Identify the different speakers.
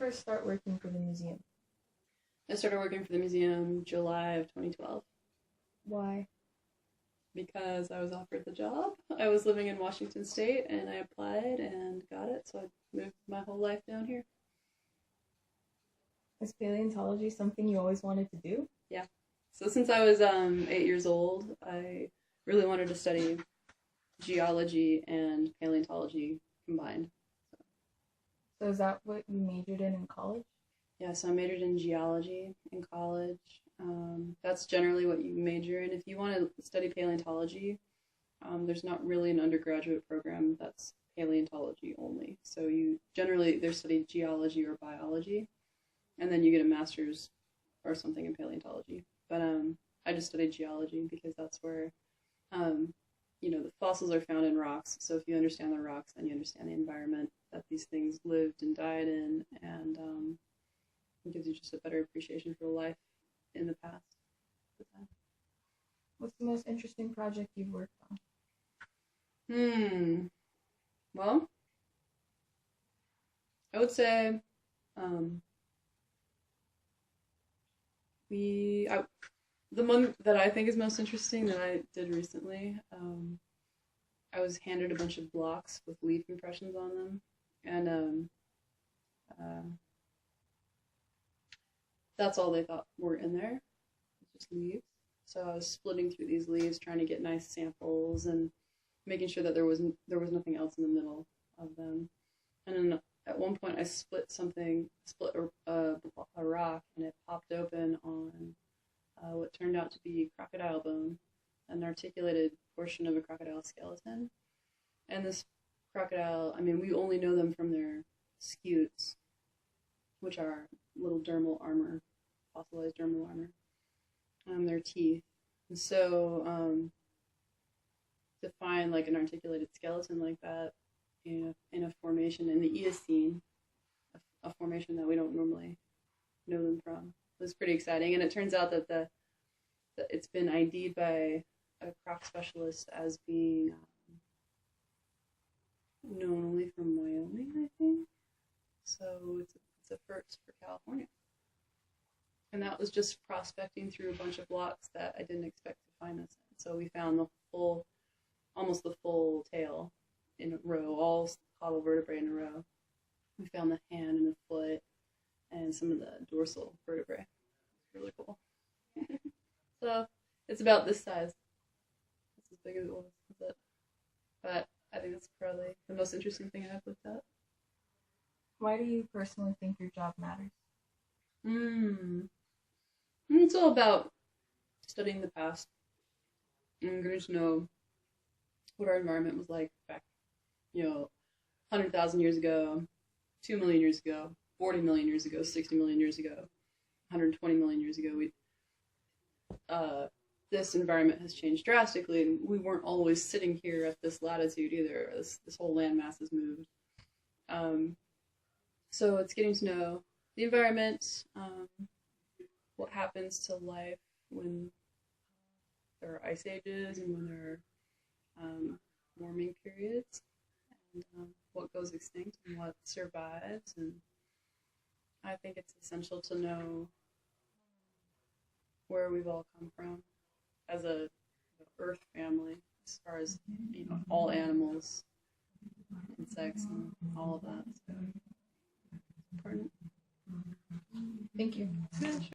Speaker 1: first start working for the museum?
Speaker 2: I started working for the museum July of 2012
Speaker 1: Why?
Speaker 2: because I was offered the job. I was living in Washington State and I applied and got it, so I moved my whole life down here.
Speaker 1: Is paleontology something you always wanted to do?
Speaker 2: Yeah. So since I was 8 years old, I really wanted to study geology and paleontology combined.
Speaker 1: So is that what you majored in college?
Speaker 2: Yeah, so I majored in geology in college. That's generally what you major in. If you want to study paleontology, there's not really an undergraduate program that's paleontology only. So you generally either study geology or biology, and then you get a master's or something in paleontology. But I just studied geology because that's where, the fossils are found in rocks. So if you understand the rocks, then you understand the environment that these things lived and died in, and it gives you just a better appreciation for life in the past.
Speaker 1: What's the most interesting project you've worked on?
Speaker 2: Well, I would say the one that I think is most interesting that I did recently, I was handed a bunch of blocks with leaf impressions on them, and that's all they thought were in there, just leaves. So I was splitting through these leaves, trying to get nice samples and making sure that there was nothing else in the middle of them. And then at one point, I split a rock, and it popped open on what turned out to be crocodile bone, an articulated portion of a crocodile skeleton. And this crocodile, I mean, we only know them from their scutes, which are little dermal armor, fossilized dermal armor, their teeth. And so to find like an articulated skeleton like that in a formation in the Eocene, a formation that we don't normally know them from, was pretty exciting. And it turns out that it's been ID'd by a croc specialist as being known only from Wyoming, I think. So it's a first for California. And that was just prospecting through a bunch of blocks that I didn't expect to find this in. So we found almost the full tail in a row, all caudal vertebrae in a row. We found the hand and the foot and some of the dorsal vertebrae. It's really cool. So it's about this size. It's as big as it was. But I think that's probably the most interesting thing I've looked at.
Speaker 1: Why do you personally think your job matters?
Speaker 2: It's all about studying the past and getting to know what our environment was like back, 100,000 years ago, 2 million years ago, 40 million years ago, 60 million years ago, 120 million years ago. This environment has changed drastically, and we weren't always sitting here at this latitude either. This whole landmass has moved. So it's getting to know the environment, what happens to life when there are ice ages and when there are warming periods, and what goes extinct and what survives. And I think it's essential to know where we've all come from as a Earth family, as far as all animals, insects, and all of that. So, important.
Speaker 1: Thank you.
Speaker 2: Yeah, sure.